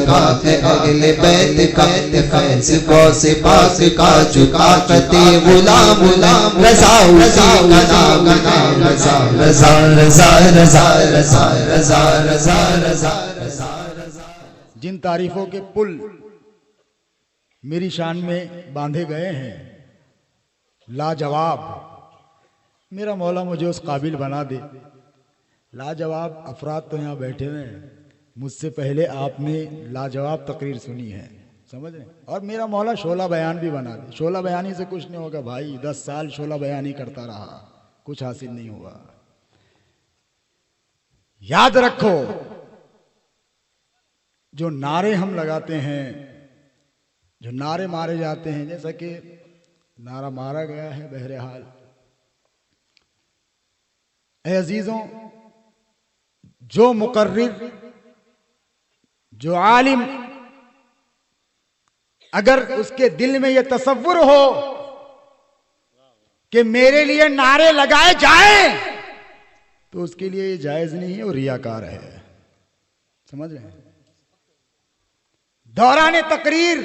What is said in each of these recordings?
کا ہے اہل بیت کا فیض غوث پاک کا چکا قطع غلام رضا اسی کا نام ہے رضا رضا رضا رضا رضا رضا رضا رضا رضا۔ جن تعریفوں کے پل میری شان میں باندھے گئے ہیں لاجواب، میرا مولا مجھے اس قابل بنا دے۔ لاجواب افراد تو یہاں بیٹھے ہوئے ہیں، مجھ سے پہلے آپ نے لاجواب تقریر سنی ہے، سمجھ رہے ہیں، اور میرا مولا شعلہ بیان بھی بنا دے۔ شعلہ بیانی سے کچھ نہیں ہوگا بھائی، 10 سال شعلہ بیانی کرتا رہا، کچھ حاصل نہیں ہوا۔ یاد رکھو جو نعرے ہم لگاتے ہیں، جو نعرے مارے جاتے ہیں، جیسا کہ نعرہ مارا گیا ہے، بہرحال اے عزیزوں، جو مقرر، جو عالم، اگر اس کے دل میں یہ تصور ہو کہ میرے لیے نعرے لگائے جائیں تو اس کے لیے یہ جائز نہیں ہے اور ریاکار ہے، سمجھ رہے ہیں؟ دوران تقریر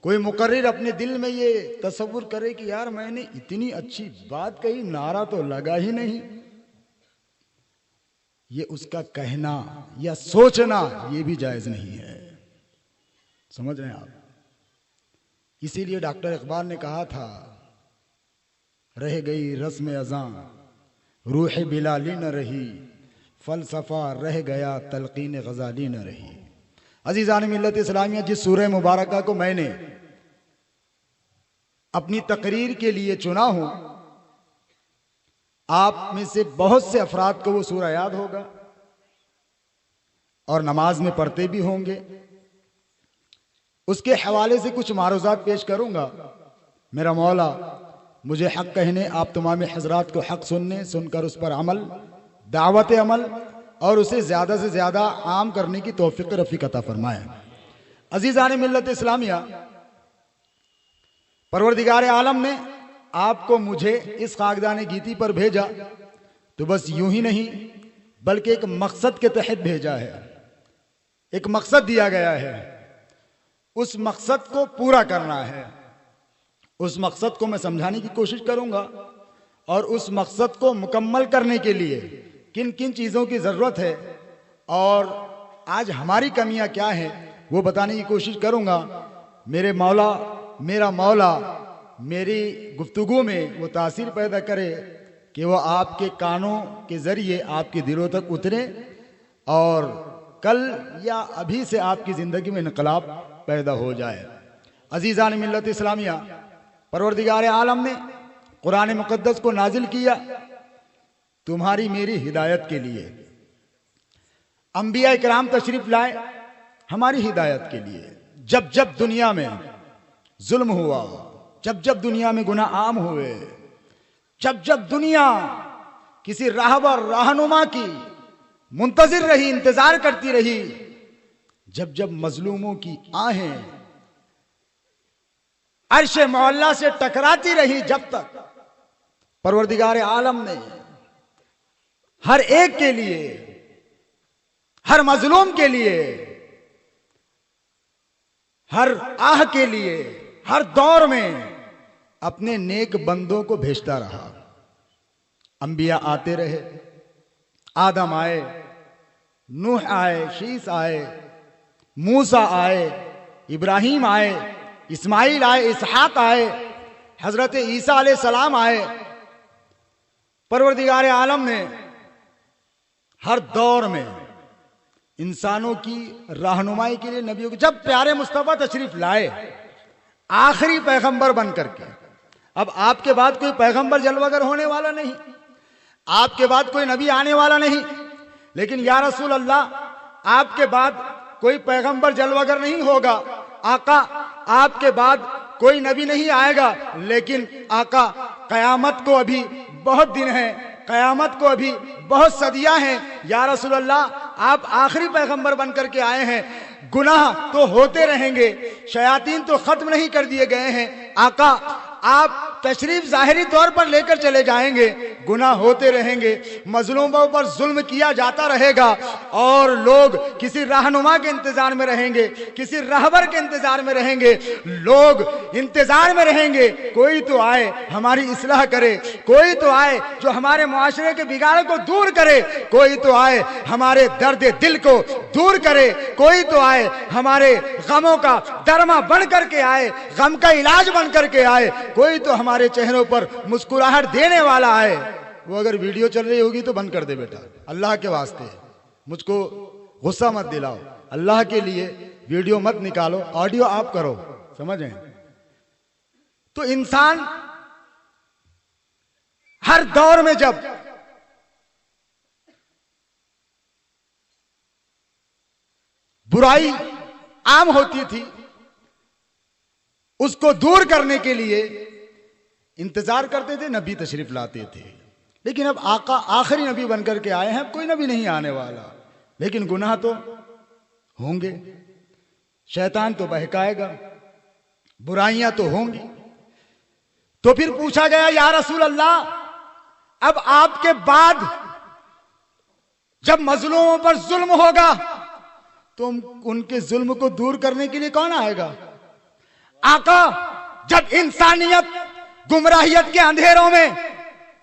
کوئی مقرر اپنے دل میں یہ تصور کرے کہ یار میں نے اتنی اچھی بات کہی، نعرہ تو لگا ہی نہیں، یہ اس کا کہنا یا سوچنا یہ بھی جائز نہیں ہے، سمجھ رہے ہیں آپ؟ اسی لیے ڈاکٹر اقبال نے کہا تھا رہ گئی رسم اذاں روح بلالی نہ رہی، فلسفہ رہ گیا تلقین غزالی نہ رہی۔ عزیزان ملت اسلامیہ، جس سورہ مبارکہ کو میں نے اپنی تقریر کے لیے چنا ہوں، آپ میں سے بہت سے افراد کو وہ سورہ یاد ہوگا اور نماز میں پڑھتے بھی ہوں گے۔ اس کے حوالے سے کچھ معروضات پیش کروں گا۔ میرا مولا مجھے حق کہنے، آپ تمام حضرات کو حق سننے، سن کر اس پر عمل، دعوت عمل اور اسے زیادہ سے زیادہ عام کرنے کی توفیق رفیق عطا فرمائے۔ عزیزان ملت اسلامیہ، پروردگار عالم نے آپ کو مجھے اس خاکدان گیتی پر بھیجا تو بس یوں ہی نہیں بلکہ ایک مقصد کے تحت بھیجا ہے، ایک مقصد دیا گیا ہے، اس مقصد کو پورا کرنا ہے۔ اس مقصد کو میں سمجھانے کی کوشش کروں گا اور اس مقصد کو مکمل کرنے کے لیے کن کن چیزوں کی ضرورت ہے اور آج ہماری کمیاں کیا ہیں وہ بتانے کی کوشش کروں گا۔ میرا مولا میری گفتگو میں وہ تاثیر پیدا کرے کہ وہ آپ کے کانوں کے ذریعے آپ کے دلوں تک اترے اور کل یا ابھی سے آپ کی زندگی میں انقلاب پیدا ہو جائے۔ عزیزان ملت اسلامیہ، پروردگار عالم نے قرآن مقدس کو نازل کیا تمہاری میری ہدایت کے لیے۔ انبیاء کرام تشریف لائے ہماری ہدایت کے لیے۔ جب جب دنیا میں ظلم ہوا، جب جب دنیا میں گناہ عام ہوئے، جب جب دنیا کسی راہبر رہنما کی منتظر رہی، انتظار کرتی رہی، جب جب مظلوموں کی آہیں عرش معلیٰ سے ٹکراتی رہی، جب تک پروردگار عالم نے ہر ایک کے لیے، ہر مظلوم کے لیے، ہر آہ کے لیے، ہر دور میں اپنے نیک بندوں کو بھیجتا رہا۔ انبیاء آتے رہے، آدم آئے، نوح آئے، شیس آئے، موسیٰ آئے، ابراہیم آئے، اسماعیل آئے، اسحاق آئے، حضرت عیسیٰ علیہ السلام آئے۔ پروردگار عالم نے ہر دور میں انسانوں کی رہنمائی کے لیے نبیوں کی، جب پیارے مصطفیٰ تشریف لائے آخری پیغمبر بن کر کے، اب آپ کے بعد کوئی پیغمبر جلوگر ہونے والا نہیں، آپ کے بعد کوئی نبی آنے والا نہیں، لیکن یا رسول اللہ آپ کے بعد کوئی پیغمبر جلوگر نہیں ہوگا، آقا آپ کے بعد کوئی نبی نہیں آئے گا، لیکن آقا قیامت کو ابھی بہت دن ہیں، قیامت کو ابھی بہت صدیاں ہیں، یا رسول اللہ آپ آخری پیغمبر بن کر کے آئے ہیں، گناہ تو ہوتے رہیں گے، شیاطین تو ختم نہیں کر دیے گئے ہیں، آقا آپ تشریف ظاہری طور پر لے کر چلے جائیں گے، گناہ ہوتے رہیں گے، مظلوموں پر ظلم کیا جاتا رہے گا، اور لوگ کسی رہنما کے انتظار میں رہیں گے، کسی رہبر کے انتظار میں رہیں گے، لوگ انتظار میں رہیں گے کوئی تو آئے ہماری اصلاح کرے، کوئی تو آئے جو ہمارے معاشرے کے بگاڑ کو دور کرے، کوئی تو آئے ہمارے درد دل کو دور کرے، کوئی تو آئے ہمارے غموں کا درما بن کر کے آئے، غم کا علاج بن کر کے آئے، کوئی تو ہمارے چہروں پر مسکراہٹ دینے والا آئے۔ وہ اگر ویڈیو چل رہی ہوگی تو بند کر دے بیٹا، اللہ کے واسطے مجھ کو غصہ مت دلاؤ، اللہ کے لیے ویڈیو مت نکالو، آڈیو آپ کرو، سمجھیں؟ تو انسان ہر دور میں جب برائی عام ہوتی تھی اس کو دور کرنے کے لیے انتظار کرتے تھے، نبی تشریف لاتے تھے۔ لیکن اب آقا آخری نبی بن کر کے آئے ہیں، کوئی نبی نہیں آنے والا، لیکن گناہ تو ہوں گے، شیطان تو بہکائے گا، برائیاں تو ہوں گی۔ تو پھر پوچھا گیا یا رسول اللہ، اب آپ کے بعد جب مظلوموں پر ظلم ہوگا تو ان کے ظلم کو دور کرنے کے لیے کون آئے گا؟ آقا جب انسانیت گمراہیت کے اندھیروں میں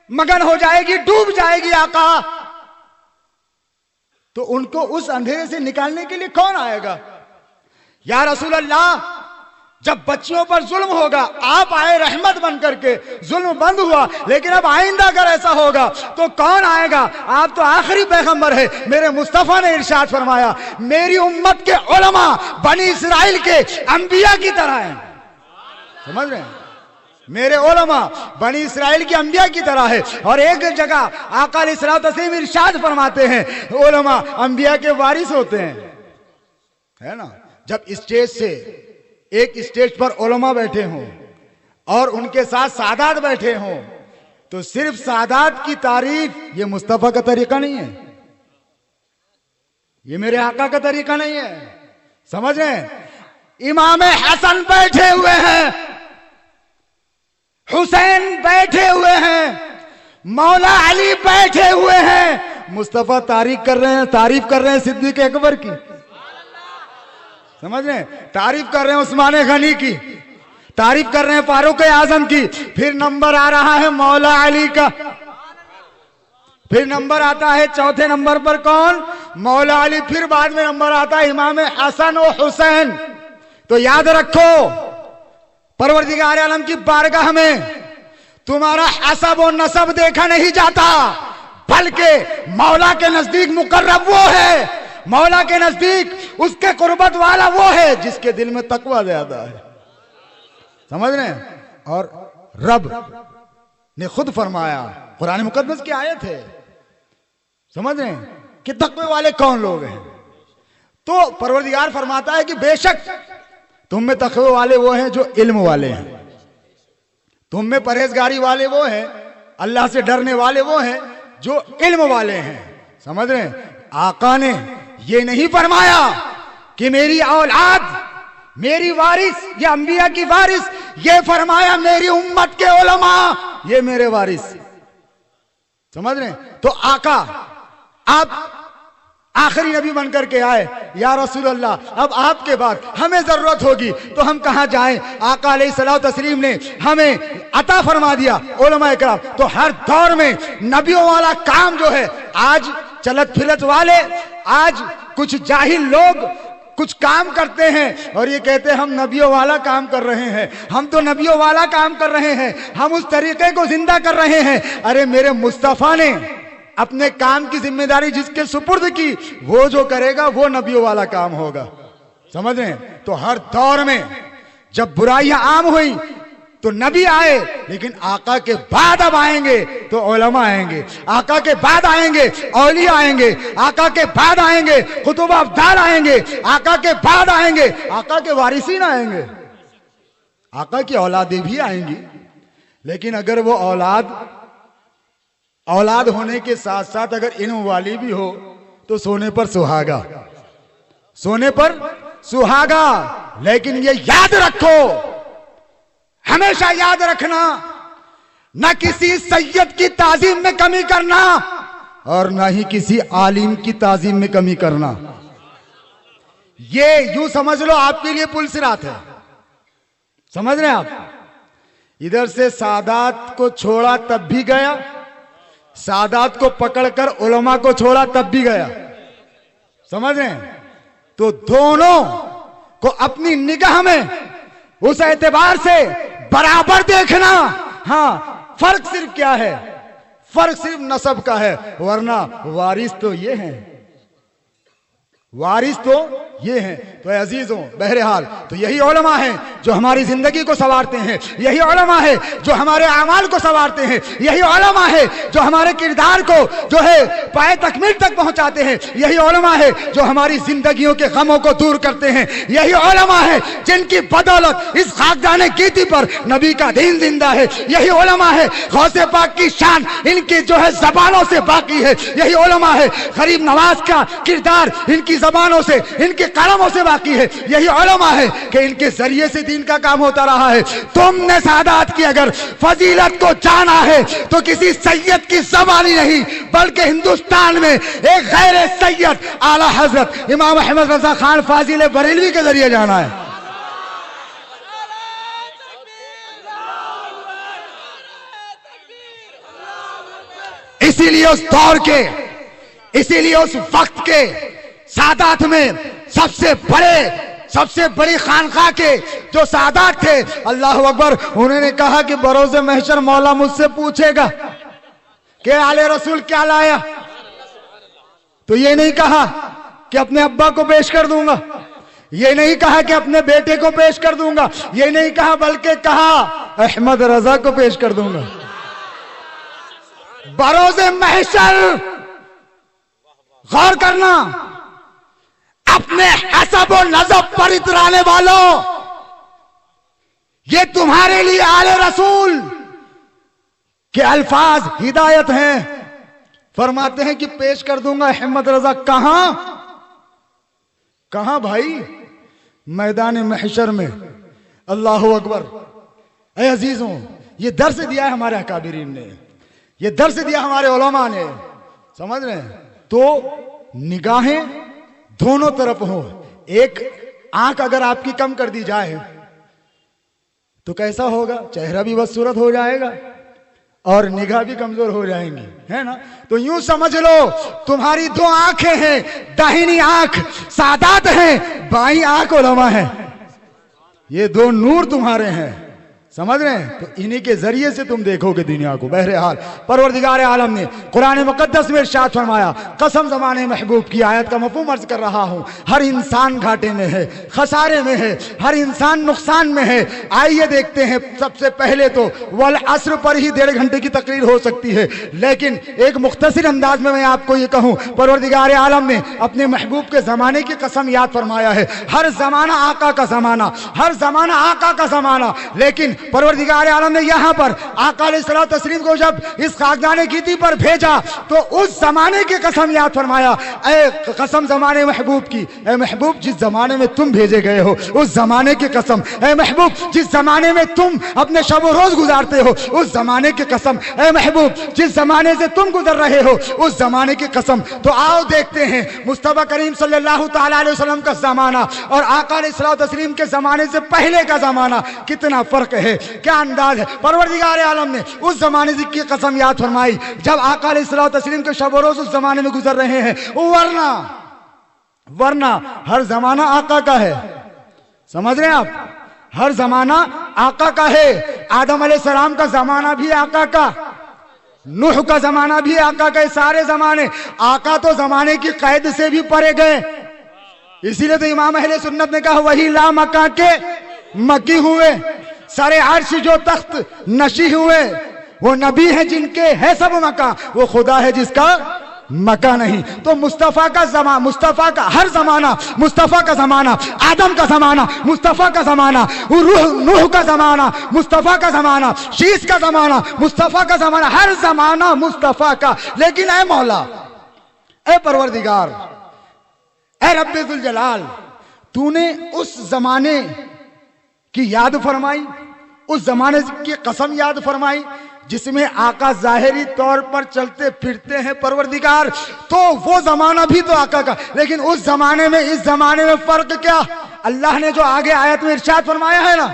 مگن ہو جائے گی، ڈوب جائے گی آقا، تو ان کو اس اندھیرے سے نکالنے کے لیے کون آئے گا؟ یا رسول اللہ جب بچیوں پر ظلم ہوگا آپ آئے رحمت بن کر کے، ظلم بند ہوا، لیکن اب آئندہ اگر ایسا ہوگا تو کون آئے گا؟ آپ تو آخری پیغمبر ہے۔ میرے مصطفیٰ نے ارشاد فرمایا میری امت کے علماء بنی اسرائیل کے انبیاء کی طرح ہیں، سمجھ رہے ہیں؟ میرے علماء بنی اسرائیل کی انبیاء کی طرح ہے۔ اور ایک جگہ آقا علیہ الصلوۃ والتسلیم ارشاد فرماتے ہیں علماء انبیاء کے وارث ہوتے ہیں، ہے نا؟ جب اسٹیج سے ایک اسٹیج پر علماء بیٹھے ہوں اور ان کے ساتھ سادات بیٹھے ہوں تو صرف سادات کی تعریف یہ مصطفیٰ کا طریقہ نہیں ہے، یہ میرے آقا کا طریقہ نہیں ہے، سمجھ رہے ہیں؟ امام حسن بیٹھے ہوئے ہیں، حسین بیٹھے ہوئے ہیں، مولا علی بیٹھے ہوئے ہیں، مصطفیٰ تعریف کر رہے ہیں صدیق اکبر کی، سمجھ رہے ہیں؟ تعریف کر رہے ہیں عثمان غنی کی، تعریف کر رہے ہیں فاروق اعظم کی، پھر نمبر آ رہا ہے مولا علی کا، پھر نمبر آتا ہے چوتھے نمبر پر کون؟ مولا علی، پھر بعد میں نمبر آتا ہے امام حسن و حسین۔ تو یاد رکھو پروردگار عالم کی بارگاہ میں تمہارا حسب و نسب دیکھا نہیں جاتا، بلکہ مولا کے نزدیک مقرب وہ ہے، مولا کے نزدیک اس کے قربت والا وہ ہے جس کے دل میں تقوی زیادہ ہے، سمجھ رہے ہیں؟ اور رب نے خود فرمایا، قرآن مقدس کی آیت ہے، سمجھ رہے ہیں کہ تقوی والے کون لوگ ہیں؟ تو پروردگار فرماتا ہے کہ بے شک تم میں تقوی والے وہ ہیں جو علم والے ہیں، تم میں پرہیزگاری والے وہ ہیں، اللہ سے ڈرنے والے وہ ہیں جو علم والے ہیں، سمجھ رہے ہیں؟ آقا نے یہ نہیں فرمایا کہ میری اولاد میری وارث یا انبیاء کی وارث، یہ فرمایا میری امت کے علماء یہ میرے وارث، سمجھ رہے ہیں؟ تو آقا آپ آخری نبی بن کر کے آئے، یا رسول اللہ اب آپ کے بعد ہمیں ضرورت ہوگی تو ہم کہاں جائیں؟ آقا علیہ الصلوۃ والتسلیم نے ہمیں عطا فرما دیا علماء اکرام۔ تو ہر دور میں نبیوں والا کام جو ہے، آج چلت پھرت والے، آج کچھ جاہل لوگ کچھ کام کرتے ہیں اور یہ کہتے ہیں ہم نبیوں والا کام کر رہے ہیں، ہم تو نبیوں والا کام کر رہے ہیں، ہم اس طریقے کو زندہ کر رہے ہیں۔ ارے میرے مصطفیٰ نے اپنے کام کی ذمہ داری جس کے سپرد کی، وہ جو کرے گا وہ نبیوں والا کام ہوگا، سمجھ رہے ہیں؟ تو ہر دور میں جب برائیاں عام ہوئیں تو نبی آئے، لیکن آقا کے بعد اب آئیں گے تو علماء آئیں گے، آقا کے بعد آئیں گے اولیاء آئیں گے، آقا کے بعد آئیں گے قطب افضال آئیں گے، آقا کے بعد آئیں گے آقا کے وارثین آئیں گے، آقا کی اولادیں بھی آئیں گی۔ لیکن اگر وہ اولاد ہونے کے ساتھ ساتھ اگر علم والی بھی ہو تو سونے پر سہاگا، سونے پر سہاگا۔ لیکن یہ یاد رکھو، ہمیشہ یاد رکھنا، نہ کسی سید کی تعظیم میں کمی کرنا اور نہ ہی کسی عالم کی تعظیم میں کمی کرنا. یہ یوں سمجھ لو آپ کے لیے پل صراط ہے. سمجھ رہے ہیں آپ؟ ادھر سے سادات کو چھوڑا تب بھی گیا, سادات کو پکڑ کر علماء کو چھوڑا تب بھی گیا. سمجھ رہے ہیں؟ تو دونوں کو اپنی نگاہ میں اس اعتبار سے برابر دیکھنا. ہاں فرق صرف کیا ہے؟ فرق صرف نسب کا ہے, ورنہ وارث تو یہ ہیں, وارث تو یہ ہیں. تو اے عزیزوں, بہرحال تو یہی علماء ہیں جو ہماری زندگی کو سنوارتے ہیں, یہی علماء ہے جو ہمارے اعمال کو سنوارتے ہیں, یہی علماء ہے جو ہمارے کردار کو جو ہے پائے تکمیل تک پہنچاتے ہیں, یہی علماء ہے جو ہماری زندگیوں کے غموں کو دور کرتے ہیں, یہی علماء ہے جن کی بدولت اس خاکدان گیتی پر نبی کا دین زندہ ہے, یہی علماء ہے غوث پاک کی شان ان کی جو ہے زبانوں سے باقی ہے, یہی علماء ہے غریب نواز کا کردار ان کی زبانوں سے, ان کے قلموں سے باقی ہے, یہی علماء ہے کہ ان کے ذریعے سے دین کا کام ہوتا رہا ہے. تم نے سادات کی اگر فضیلت کو جانا ہے تو کسی سید کی زبانی نہیں بلکہ ہندوستان میں ایک غیر سید اعلی حضرت امام احمد رضا خان فاضل بریلوی کے ذریعے جانا ہے. اسی لیے اس دور کے, اسی لیے اس وقت کے سادات میں سب سے بڑی خانقاہ کے جو سادات تھے, اللہ اکبر, انہوں نے کہا کہ بروز محشر مولا مجھ سے پوچھے گا کہ آل رسول کیا لایا, تو یہ نہیں کہا کہ اپنے ابا کو پیش کر دوں گا, یہ نہیں کہا کہ اپنے بیٹے کو پیش کر دوں گا, یہ نہیں کہا بلکہ کہا احمد رضا کو پیش کر دوں گا. بروز محشر غور کرنا, اپنے حسب و نسب پر اترانے والوں, یہ تمہارے لیے آل رسول کے الفاظ ہدایت ہیں. فرماتے ہیں کہ پیش کر دوں گا احمد رضا. کہاں کہاں بھائی؟ میدان محشر میں. اللہ اکبر. اے عزیزوں, یہ درس دیا ہے ہمارے اکابرین نے, یہ درس دیا ہمارے علماء نے. سمجھ رہے ہیں؟ تو نگاہیں دونوں طرف ہوں. ایک آنکھ اگر آپ کی کم کر دی جائے تو کیسا ہوگا؟ چہرہ بھی بدصورت ہو جائے گا اور نگاہ بھی کمزور ہو جائیں گی, ہے نا؟ تو یوں سمجھ لو تمہاری دو آنکھیں ہیں, داہنی آنکھ سادات ہیں, بائیں آنکھ علماء ہیں. یہ دو نور تمہارے ہیں. سمجھ رہے ہیں؟ تو انہی کے ذریعے سے تم دیکھو گے دنیا کو. بہرحال پروردگار عالم نے قرآن مقدس میں ارشاد فرمایا, قسم زمانے محبوب کی آیت کا مفہوم عرض کر رہا ہوں, ہر انسان گھاٹے میں ہے, خسارے میں ہے, ہر انسان نقصان میں ہے. آئیے دیکھتے ہیں. سب سے پہلے تو والعصر پر ہی 1.5 گھنٹے کی تقریر ہو سکتی ہے, لیکن ایک مختصر انداز میں آپ کو یہ کہوں, پروردگار عالم نے اپنے محبوب کے زمانے کی قسم یاد فرمایا ہے. ہر زمانہ آقا کا زمانہ, ہر زمانہ آقا کا زمانہ, لیکن پروردگار عالم نے یہاں پر آقا علیہ الصلوۃ والتسلیم کو جب اس خاکدان گیتی پر بھیجا تو اس زمانے کی قسم یاد فرمایا. اے قسم زمانے محبوب کی, اے محبوب جس زمانے میں تم بھیجے گئے ہو اس زمانے کی قسم, اے محبوب جس زمانے میں تم اپنے شب و روز گزارتے ہو اس زمانے کی قسم, اے محبوب جس زمانے سے تم گزر رہے ہو اس زمانے کی قسم. تو آؤ دیکھتے ہیں مصطفیٰ کریم صلی اللہ تعالی علیہ وسلم کا زمانہ اور آقا علیہ الصلوۃ والتسلیم کے زمانے سے پہلے کا زمانہ, کتنا فرق ہے, کیا انداز ہے. پروردگار عالم نے اس زمانے کی قسم یاد فرمائی جب آقا علیہ الصلوۃ والتسلیم کے شب و روز اس زمانے میں گزر رہے ہیں, ورنہ ہر زمانہ آقا کا ہے. سمجھ رہے ہیں آپ؟ ہر زمانہ آقا کا ہے. آدم علیہ السلام کا زمانہ بھی آقا کا, نوح کا زمانہ بھی آقا کا. سارے زمانے آقا تو زمانے کی قید سے بھی پرے گئے. اسی لیے تو امام اہل سنت نے کہا وہی لا مکہ کے مکی ہوئے, سارے عرش جو تخت نشی ہوئے, وہ نبی ہیں جن کے ہے سب مکہ, وہ خدا ہے جس کا مکہ نہیں. تو مصطفیٰ کا زمانہ, مصطفیٰ کا ہر زمانہ, مصطفیٰ کا زمانہ, آدم کا زمانہ, مصطفیٰ کا زمانہ, نوح کا زمانہ, مصطفیٰ کا زمانہ, شیس کا زمانہ, مصطفیٰ کا زمانہ, ہر زمانہ مصطفیٰ کا. لیکن اے مولا, اے پروردگار, اے رب ذوالجلال, تو نے اس زمانے کی یاد فرمائی, اس زمانے کی قسم یاد فرمائی جس میں آقا ظاہری طور پر چلتے پھرتے ہیں پروردگار، تو وہ زمانہ بھی تو آقا کا، لیکن اس زمانے میں اس زمانے میں فرق کیا؟ اللہ نے جو آگے آیت میں ارشاد فرمایا ہے نا،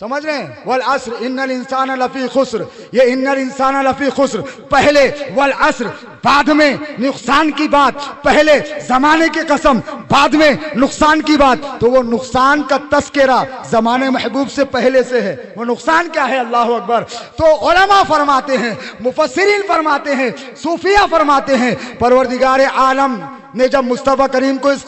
سمجھ رہے ہیں؟ والعصر ان الانسان لفی خسر، یہ ان الانسان لفی خسر پہلے والعصر بعد میں نقصان کی بات، پہلے زمانے کی قسم بعد میں نقصان کی بات، تو وہ نقصان کا تذکرہ زمانے محبوب سے پہلے سے ہے۔ وہ نقصان کیا ہے؟ اللہ اکبر۔ تو علماء فرماتے ہیں، مفسرین فرماتے ہیں، صوفیہ فرماتے ہیں، پروردگار عالم نے جب مصطفیٰ کریم کو اس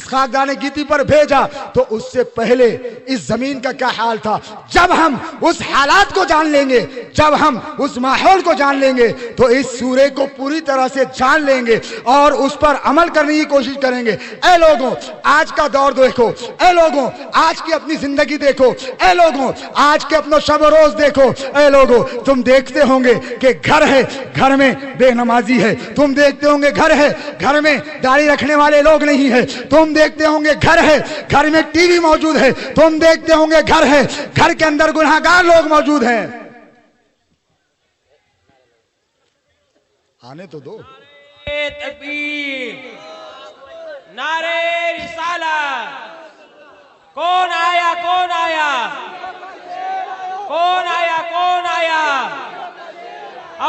خاکدان گیتی پر بھیجا تو اس سے پہلے اس زمین کا کیا حال تھا؟ جب ہم اس حالات کو جان لیں گے، جب ہم اس ماحول کو جان لیں گے تو اس سورے کو پوری طرح سے جان لیں گے اور اس پر عمل کرنے کی کوشش کریں گے۔ اے لوگوں آج کا دور دیکھو، اے لوگوں آج کی اپنی زندگی دیکھو، اے لوگوں آج کے اپنا شب و روز دیکھو، اے لوگوں تم دیکھتے ہوں گے کہ گھر ہے، گھر میں بے نمازی ہے، تم دیکھتے ہوں گے گھر ہے، گھر میں داڑھی رکھنے والے لوگ نہیں ہے، تم دیکھتے ہوں گے گھر ہے، گھر میں ٹی وی موجود ہے، تم دیکھتے ہوں گے گھر ہے، گھر کے اندر گناہگار لوگ موجود ہیں۔ آنے تو دو۔ تکبیر، نعرے رسالت، کون آیا کون آیا کون آیا کون آیا؟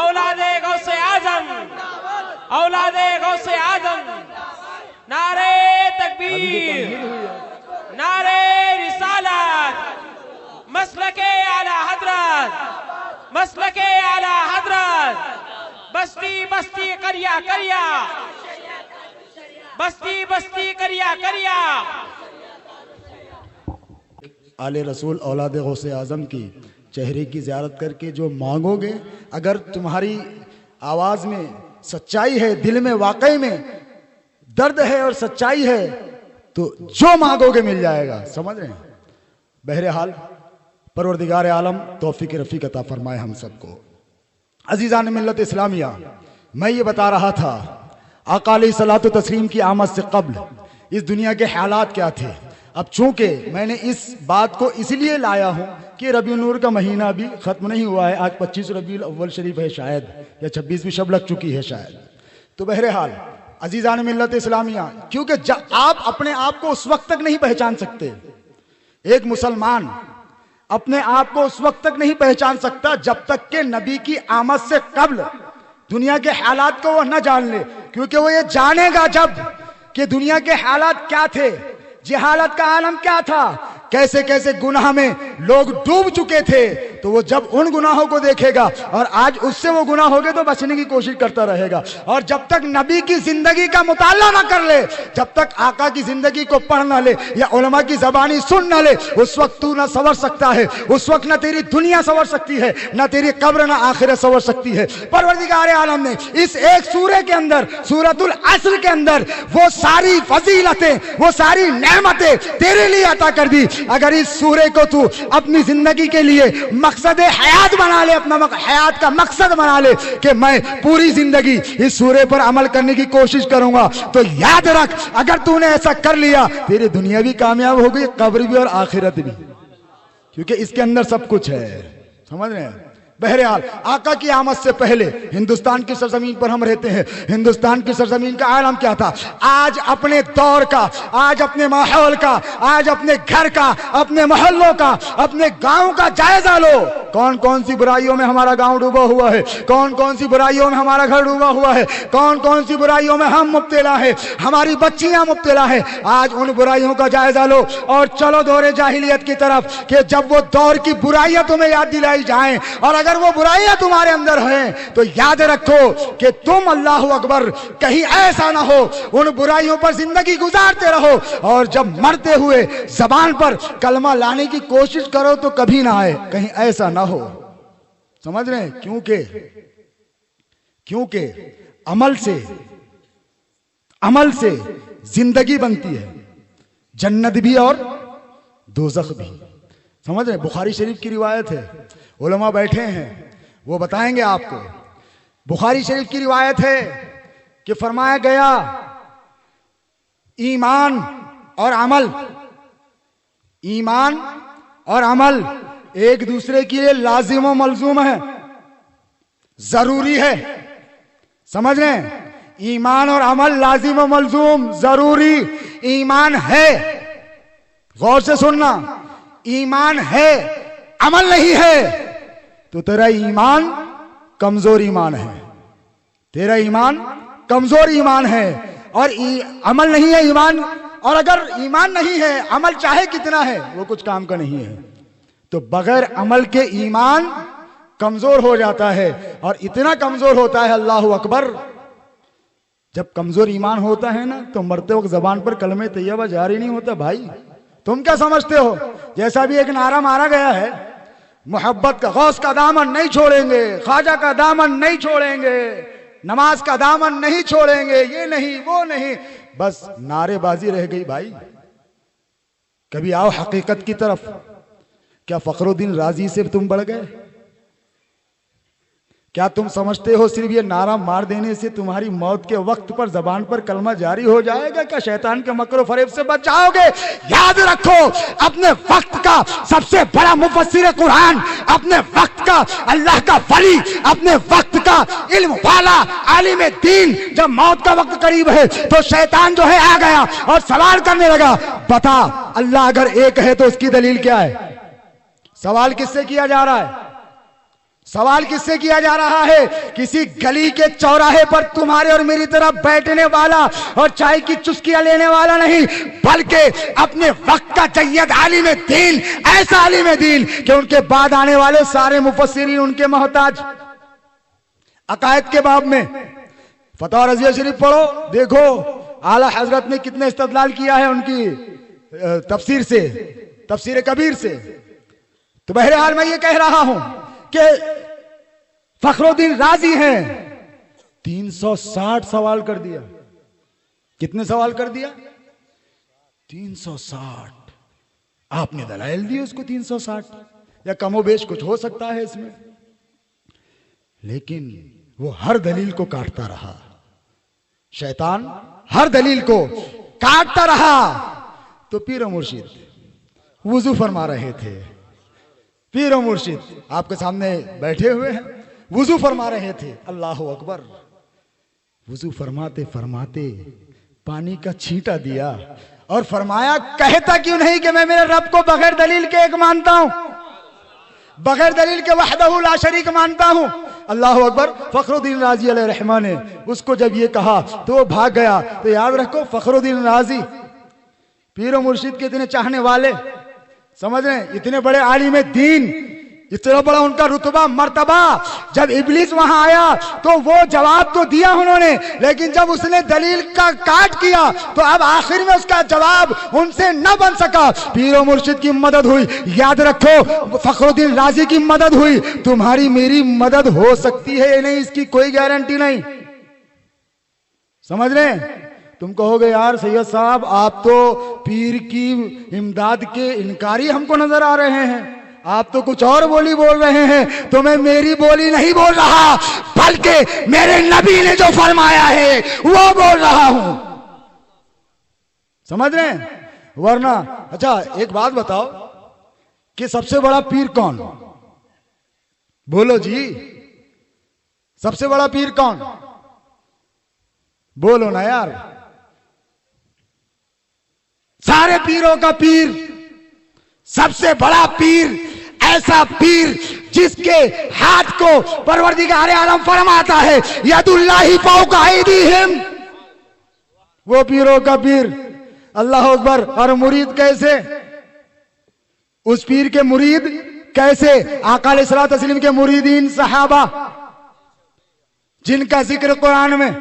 اولاد غوث اعظم، اولاد غوث اعظم، نعرے تکبیر، نعرے رسالت، مسلک اعلی حضرت، مسلک اعلی حضرت، بستی بستی کریا کریا، بستی بستی کریا کریا۔ آل رسول اولاد غوث اعظم کی چہرے کی زیارت کر کے جو مانگو گے، اگر تمہاری آواز میں سچائی ہے، دل میں واقعی میں درد ہے اور سچائی ہے، تو جو مانگو گے مل جائے گا۔ سمجھ رہے ہیں؟ بہرحال پروردگار عالم توفیق رفیق عطا فرمائے ہم سب کو۔ عزیزان ملت اسلامیہ، میں یہ بتا رہا تھا آقا علیہ الصلوۃ والتسلیم کی آمد سے قبل اس دنیا کے حالات کیا تھے۔ اب چونکہ میں نے اس بات کو اس لیے لایا ہوں کہ ربیع النور کا مہینہ بھی ختم نہیں ہوا ہے، آج 25 ربیع الاول شریف ہے شاید، یا 26ویں شب لگ چکی ہے شاید۔ تو بہرحال عزیزان ملت اسلامیہ، کیونکہ آپ اپنے آپ کو اس وقت تک نہیں پہچان سکتے، ایک مسلمان اپنے آپ کو اس وقت تک نہیں پہچان سکتا جب تک کہ نبی کی آمد سے قبل دنیا کے حالات کو وہ نہ جان لے، کیونکہ وہ یہ جانے گا جب کہ دنیا کے حالات کیا تھے، جہالت کا عالم کیا تھا، کیسے کیسے گناہ میں لوگ ڈوب چکے تھے، تو وہ جب ان گناہوں کو دیکھے گا اور آج اس سے وہ گناہ ہو گئے تو بچنے کی کوشش کرتا رہے گا۔ اور جب تک نبی کی زندگی کا مطالعہ نہ کر لے، جب تک آقا کی زندگی کو پڑھ نہ لے یا علماء کی زبانی سن نہ لے، اس وقت تو نہ سنور سکتا ہے، اس وقت نہ تیری دنیا سنور سکتی ہے، نہ تیری قبر نہ آخرت سنور سکتی ہے۔ پروردگار عالم نے اس ایک سورے کے اندر، سورۃ العصر کے اندر، وہ ساری فضیلتیں، وہ ساری نعمتیں تیرے لیے عطا کر دی۔ اگر اس سورے کو تو اپنی زندگی کے لیے مقصد حیات بنا لے، اپنا حیات کا مقصد بنا لے کہ میں پوری زندگی اس سورے پر عمل کرنے کی کوشش کروں گا، تو یاد رکھ اگر تو نے ایسا کر لیا، تیری دنیا بھی کامیاب ہوگی، قبر بھی اور آخرت بھی، کیونکہ اس کے اندر سب کچھ ہے۔ سمجھ رہے ہیں؟ بہرحال آقا کی آمد سے پہلے ہندوستان کی سرزمین پر ہم رہتے ہیں، ہندوستان کی سرزمین کا عالم کیا تھا؟ آج اپنے دور کا، آج اپنے ماحول کا، آج اپنے گھر کا، اپنے محلوں کا، اپنے گاؤں کا جائزہ لو۔ کون کون سی برائیوں میں ہمارا گاؤں ڈوبا ہوا ہے، کون کون سی برائیوں میں ہمارا گھر ڈوبا ہوا ہے، کون کون سی برائیوں میں ہم مبتلا ہیں، ہماری بچیاں مبتلا ہیں۔ آج ان برائیوں کا جائزہ لو اور چلو دور جاہلیت کی طرف، کہ جب وہ دور کی برائیاں تمہیں یاد دلائی جائیں، اور اگر وہ برائیاں تمہارے اندر ہیں تو یاد رکھو کہ تم، اللہ اکبر، کہیں ایسا نہ ہو ان برائیوں پر زندگی گزارتے رہو، اور جب مرتے ہوئے زبان پر کلمہ لانے کی کوشش کرو تو کبھی نہ آئے، کہیں ایسا نہ ہو۔ سمجھ رہے ہیں؟ کیونکہ عمل سے زندگی بنتی ہے، جنت بھی اور دوزخ بھی۔ سمجھ رہے ہیں؟ بخاری شریف کی روایت ہے، علماء بیٹھے ہیں وہ بتائیں گے آپ کو۔ بخاری شریف کی روایت ہے کہ فرمایا گیا ایمان اور عمل ایک دوسرے کے لیے لازم و ملزوم ہے، ضروری ہے. سمجھ رہے ہیں؟ ایمان اور عمل لازم و ملزوم ضروری. ایمان ہے، غور سے سننا، ایمان ہے عمل نہیں ہے تو تیرا ایمان کمزور ایمان ہے. تیرا ایمان کمزور ایمان ہے. اور عمل نہیں ہے ایمان، اور اگر ایمان نہیں ہے عمل چاہے کتنا ہے وہ کچھ کام کا نہیں ہے. تو بغیر عمل کے ایمان کمزور ہو جاتا ہے، اور اتنا کمزور ہوتا ہے اللہ اکبر. جب کمزور ایمان ہوتا ہے نا تو مرتے وقت زبان پر کلمہ طیبہ جاری نہیں ہوتا. بھائی تم کیا سمجھتے ہو؟ جیسا بھی ایک نعرہ مارا گیا ہے محبت کا، غوث کا دامن نہیں چھوڑیں گے، خواجہ کا دامن نہیں چھوڑیں گے، نماز کا دامن نہیں چھوڑیں گے، یہ نہیں وہ نہیں، بس نعرے بازی رہ گئی. بھائی کبھی آؤ حقیقت کی طرف. کیا فخر الدین رازی سے تم بڑھ گئے؟ کیا تم سمجھتے ہو صرف یہ نعرہ مار دینے سے تمہاری موت کے وقت پر زبان پر کلمہ جاری ہو جائے گا؟ کیا شیطان کے مکر و فریب سے بچ جاؤ گے؟ یاد رکھو اپنے وقت کا سب سے بڑا مفسر قرآن، اپنے وقت کا اللہ کا ولی، اپنے وقت کا علم والا عالم دین، جب موت کا وقت قریب ہے تو شیطان جو ہے آ گیا اور سوال کرنے لگا، بتا اللہ اگر ایک ہے تو اس کی دلیل کیا ہے؟ سوال کس سے کیا جا رہا ہے؟ سوال کس سے کیا جا رہا ہے؟ کسی گلی کے چوراہے پر تمہارے اور میری طرح بیٹھنے والا اور چائے کی چسکیاں لینے والا نہیں، بلکہ اپنے وقت کا جید عالم دین، ایسا عالم دین کہ ان کے بعد آنے والے سارے مفسرین ان کے محتاج. عقائد کے باب میں فتح رضیہ شریف پڑھو، دیکھو اعلیٰ حضرت نے کتنے استدلال کیا ہے ان کی تفسیر سے، تفسیر کبیر سے. تو بہرحال میں یہ کہہ رہا ہوں کہ فخر الدین رازی ہیں 360 سوال کر دیا. کتنے سوال کر دیا؟ 360. آپ نے دلائل دی اس کو 360، یا کم و بیش کچھ ہو سکتا ہے اس میں، لیکن وہ ہر دلیل کو کاٹتا رہا. شیطان ہر دلیل کو کاٹتا رہا. تو پیر و مرشد وضو فرما رہے تھے، پیر و مرشد آپ کے سامنے بیٹھے ہوئے ہیں، وضو فرما رہے تھے. اللہ اکبر. وضو فرماتے فرماتے پانی کا چھینٹا دیا اور فرمایا کہتا کیوں نہیں کہ میں میرے رب کو بغیر دلیل کے ایک مانتا ہوں، بغیر دلیل کے وحدہ لا شریک مانتا ہوں. اللہ اکبر. فخر الدین رازی علیہ الرحمہ نے اس کو جب یہ کہا تو وہ بھاگ گیا. تو یاد رکھو فخر الدین رازی پیر و مرشد کے اتنے چاہنے والے، سمجھ رہے ہیں، اتنے بڑے عالم دین، اتنا بڑا ان کا رتبہ مرتبہ. جب ابلیس وہاں آیا تو وہ جواب تو دیا انہوں نے، لیکن جب اس نے دلیل کا کاٹ کیا تو اب آخر میں اس کا جواب ان سے نہ بن سکا. پیر و مرشد کی مدد ہوئی. یاد رکھو فخر الدین رازی کی مدد ہوئی. تمہاری میری مدد ہو سکتی ہے یا نہیں اس کی کوئی گارنٹی نہیں. سمجھ رہے ہیں؟ تم کہو گے یار سید صاحب آپ تو پیر کی امداد کے انکاری ہم کو نظر آ رہے ہیں، آپ تو کچھ اور بولی بول رہے ہیں. تو میں میری بولی نہیں بول رہا، بلکہ میرے نبی نے جو فرمایا ہے وہ بول رہا ہوں. سمجھ رہے ہیں؟ ورنہ اچھا ایک بات بتاؤ کہ سب سے بڑا پیر کون؟ بولو جی، سب سے بڑا پیر کون؟ بولو نا یار. سارے پیروں کا پیر، سب سے بڑا پیر، ایسا پیر جس کے ہاتھ کو پروردگار عالم فرماتا ہے ید اللہ فوق ایدیہم، وہ پیروں کا پیر. اللہ اکبر. اور مرید کیسے؟ اس پیر کے مرید کیسے؟ آقا علیہ الصلوۃ والتسلیم کے مریدین صحابہ جن کا ذکر قرآن میں،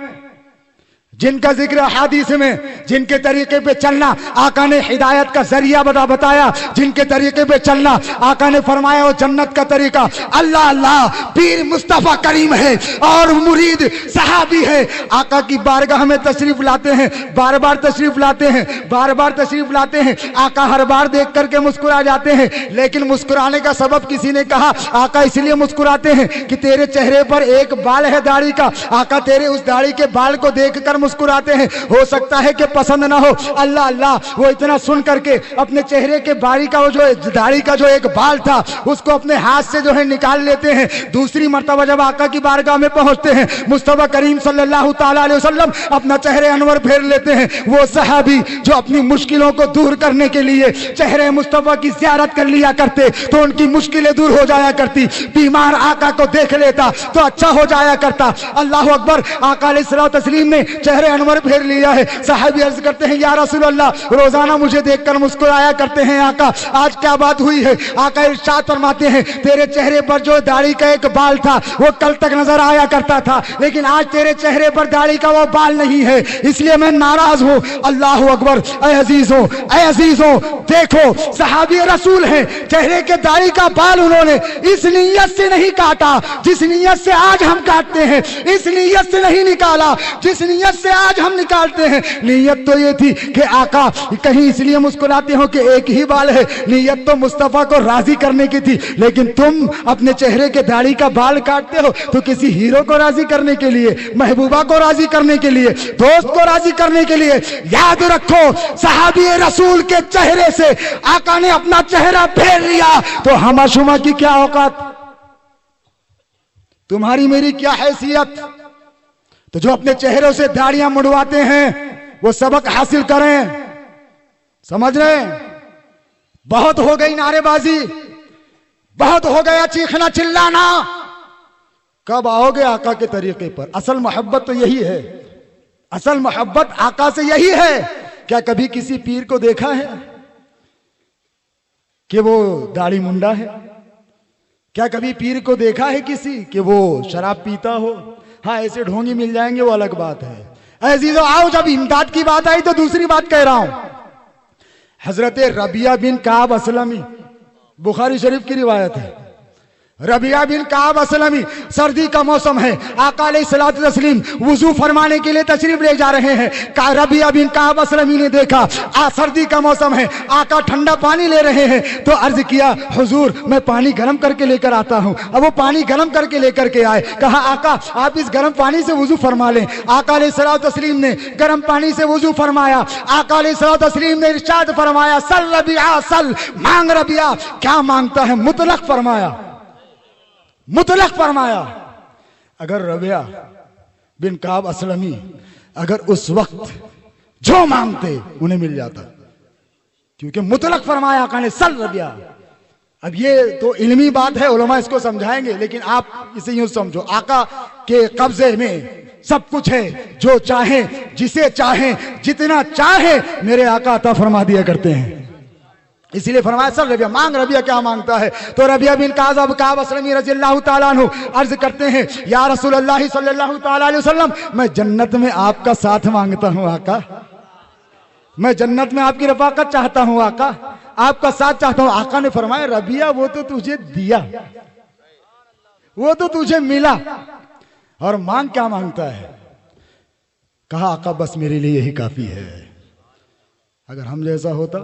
جن کا ذکر حدیث میں، جن کے طریقے پہ چلنا آقا نے ہدایت کا ذریعہ بتایا، جن کے طریقے پہ چلنا آقا نے فرمایا وہ جنت کا طریقہ. اللہ اللہ. پیر مصطفیٰ کریم ہے اور مرید صحابی ہے. آقا کی بارگاہ میں تشریف لاتے ہیں، بار بار تشریف لاتے ہیں، بار بار تشریف لاتے ہیں. آقا ہر بار دیکھ کر کے مسکرا جاتے ہیں، لیکن مسکرانے کا سبب کسی نے کہا آقا اس لیے مسکراتے ہیں کہ تیرے چہرے پر ایک بال ہے داڑھی کا. آقا تیرے اس داڑھی کے بال کو دیکھ کر مسکراتے ہیں. ہو سکتا ہے کہ پسند نہ ہو. اللہ اللہ وہ اتنا سن کر کے اپنے چہرے کے باڑی کا وہ جو داڑھی کا جو ایک بال تھا اس کو اپنے ہاتھ سے جو ہے نکال لیتے ہیں. دوسری مرتبہ جب آقا کی بارگاہ میں پہنچتے ہیں مصطفیٰ کریم صلی اللہ تعالی علیہ وسلم اپنا چہرے انور پھیر لیتے ہیں. وہ صحابی جو اپنی مشکلوں کو دور کرنے کے لیے چہرے مصطفیٰ کی زیارت کر لیا کرتے تو ان کی مشکلیں دور ہو جایا کرتی. بیمار آقا کو دیکھ لیتا تو اچھا ہو جایا کرتا. اللہ اکبر. آقا علیہ الصلوۃ والتسلیم نے چہرے انور پھیر لیا ہے. صحابی عرض کرتے ہیں یا رسول اللہ روزانہ مجھے دیکھ کر مسکرایا کرتے ہیں آقا, آج کیا بات ہوئی ہے؟ آقا ارشاد فرماتے ہیں تیرے چہرے پر جو داڑھی کا ایک بال تھا وہ کل تک نظر آیا کرتا تھا, لیکن آج تیرے چہرے پر داڑھی کا وہ بال نہیں ہے, اس لیے میں ناراض ہوں. اللہ اکبر. اے عزیزوں دیکھو صحابی رسول ہیں, چہرے کے داڑھی کا بال انہوں نے اس نیت سے نہیں کاٹا جس نیت سے آج ہم کاٹتے ہیں, اس نیت سے نہیں نکالا جس نیت سے آج ہم نکالتے ہیں. نیت تو یہ تھی کہ آقا کہیں اس لیے مسکراتے ہو کہ ایک ہی بال ہے, نیت تو مصطفیٰ کو راضی کرنے کی تھی, لیکن تم اپنے چہرے کے داڑھی کا بال کاٹتے ہو تو کسی ہیرو کو راضی کرنے کے لیے, محبوبہ کو راضی کرنے کے لیے, دوست کو راضی کرنے کے لیے. یاد رکھو صحابی رسول کے چہرے سے آقا نے اپنا چہرہ پھیر لیا تو ہما شما کی کیا اوقات, تمہاری میری کیا حیثیت. تو جو اپنے چہروں سے داڑیاں مڑواتے ہیں وہ سبق حاصل کریں. سمجھ رہے ہیں؟ بہت ہو گئی نعرے بازی, بہت ہو گیا چیخنا چلانا. کب آؤ گے آقا کے طریقے پر؟ اصل محبت تو یہی ہے, اصل محبت آقا سے یہی ہے. کیا کبھی کسی پیر کو دیکھا ہے کہ وہ داڑھی منڈا ہے؟ کیا کبھی پیر کو دیکھا ہے کسی کہ وہ شراب پیتا ہو؟ ہاں ایسے ڈھونگی مل جائیں گے وہ الگ بات ہے. عزیزو آؤ, جب امداد کی بات آئی تو دوسری بات کہہ رہا ہوں. حضرت ربیعہ بن کعب اسلمی, بخاری شریف کی روایت ہے, ربیعہ بن کعب اسلمی, سردی کا موسم ہے, آقا علیہ الصلوۃ والتسلیم وضو فرمانے کے لیے تشریف لے جا رہے ہیں. ربیعہ بن کعب اسلمی نے دیکھا سردی کا موسم ہے, آقا ٹھنڈا پانی لے رہے ہیں تو عرض کیا حضور میں پانی گرم کر کے لے کر آتا ہوں. اب وہ پانی گرم کر کے لے کر کے آئے, کہا آقا آپ اس گرم پانی سے وضو فرما لیں. آقا علیہ الصلوۃ والتسلیم نے گرم پانی سے وضو فرمایا. آقا علیہ الصلوۃ والتسلیم نے ارشاد فرمایا سل ربیعہ سل, مانگ ربیعہ. کیا مانگتا ہے؟ مطلق فرمایا, مطلق فرمایا. اگر ربیعہ بن کعب اسلمی اگر اس وقت جو مانگتے انہیں مل جاتا, کیونکہ مطلق فرمایا آقا نے سل ربیعہ. اب یہ تو علمی بات ہے, علماء اس کو سمجھائیں گے, لیکن آپ اسے یوں سمجھو آقا کے قبضے میں سب کچھ ہے, جو چاہیں جسے چاہیں جتنا چاہیں میرے آقا عطا فرما دیا کرتے ہیں. اسی لیے فرمایا سر ربیعہ, مانگ. ربیعہ کیا مانگتا ہے؟ تو ربیعہ بن کعب اسلمی رضی اللہ تعالیٰ عنہ عرض کرتے ہیں یا رسول اللہ صلی اللہ تعالیٰ علیہ وسلم میں جنت میں آپ کا ساتھ مانگتا ہوں آقا, میں جنت میں آپ کی رفاقت چاہتا ہوں آقا, آپ کا ساتھ چاہتا ہوں. آقا نے فرمایا ربیعہ وہ تو تجھے دیا, وہ تو تجھے ملا, اور مانگ کیا مانگتا ہے؟ کہا آقا بس میرے لیے یہی کافی ہے. اگر ہم جیسا ہوتا,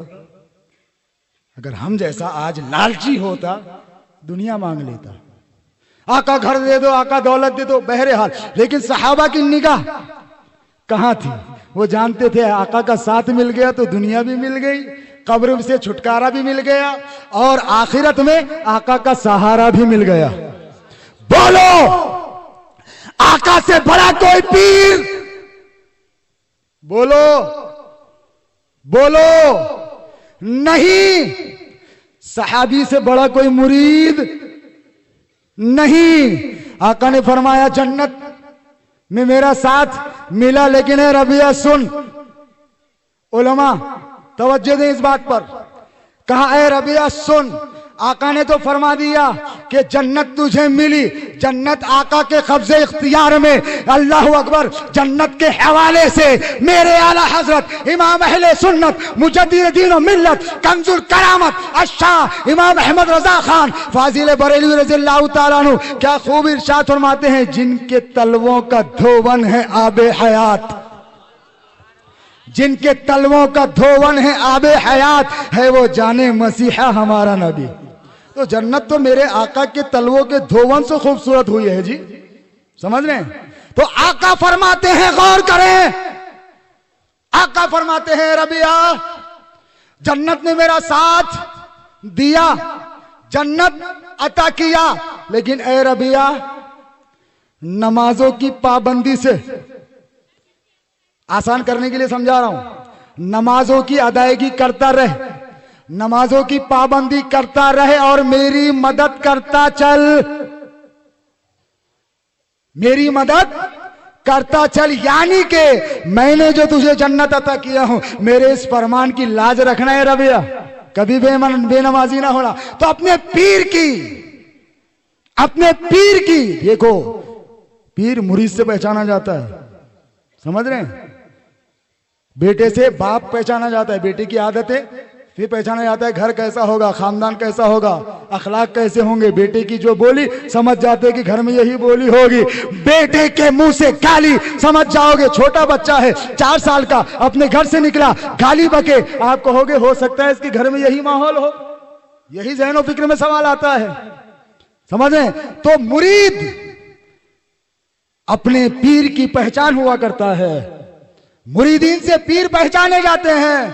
اگر ہم جیسا آج لالچی ہوتا دنیا مانگ لیتا, آقا گھر دے دو, آقا دولت دے دو, بہرحال. لیکن صحابہ کی نگاہ کہاں تھی؟ وہ جانتے تھے آقا کا ساتھ مل گیا تو دنیا بھی مل گئی, قبر سے چھٹکارا بھی مل گیا, اور آخرت میں آقا کا سہارا بھی مل گیا. بولو آقا سے بڑا کوئی پیر؟ بولو بولو نہیں. صحابی سے بڑا کوئی مرید نہیں. آقا نے فرمایا جنت میں میرا ساتھ ملا, لیکن اے ربیعہ سن. علماء توجہ دیں اس بات پر. کہا اے ربیعہ سن, آقا نے تو فرما دیا کہ جنت تجھے ملی, جنت آقا کے قبضے اختیار میں. اللہ اکبر. جنت کے حوالے سے میرے اعلی حضرت امام اہل سنت مجدد دین و ملت کنز الکرامت الشاہ امام احمد رضا خان فاضل بریلوی رضی اللہ تعالیٰ عنہ کیا خوب ارشاد فرماتے ہیں, جن کے تلووں کا دھون ہے آب حیات, جن کے تلووں کا دھون ہے آب حیات ہے, وہ جانے مسیحا ہمارا نبی. تو جنت تو میرے آقا کے تلووں کے دھون سے خوبصورت ہوئی ہے جی, سمجھ رہے ہیں؟ تو آقا فرماتے ہیں غور کریں, آقا فرماتے ہیں ربیہ جنت نے میرا ساتھ دیا, جنت عطا کیا, لیکن اے ربیہ نمازوں کی پابندی سے, آسان کرنے کے لیے سمجھا رہا ہوں, نمازوں کی ادائیگی کرتا رہے, نمازوں کی پابندی کرتا رہے اور میری مدد کرتا چل, میری مدد کرتا چل. یعنی کہ میں نے جو تجھے جنت عطا کیا ہوں, میرے اس فرمان کی لاج رکھنا ہے ربیہ, کبھی بے نمازی نہ ہونا. تو اپنے پیر کی دیکھو, پیر مرید سے پہچانا جاتا ہے, سمجھ رہے ہیں, بیٹے سے باپ پہچانا جاتا ہے, بیٹے کی عادتیں پھر پہچانا جاتا ہے, گھر کیسا ہوگا, خاندان کیسا ہوگا, اخلاق کیسے ہوں گے, بیٹے کی جو بولی سمجھ جاتے کہ گھر میں یہی بولی ہوگی, بیٹے کے منہ سے گالی سمجھ جاؤ گے. چھوٹا بچہ ہے 4 سال کا, اپنے گھر سے نکلا, گالی بکے, آپ کہو گے ہو سکتا ہے اس کے گھر میں یہی ماحول ہو, یہی ذہن و فکر میں سوال آتا ہے, سمجھ رہے ہیں. تو مرید اپنے پیر کی پہچان ہوا کرتا ہے, مریدین سے پیر پہچانے جاتے ہیں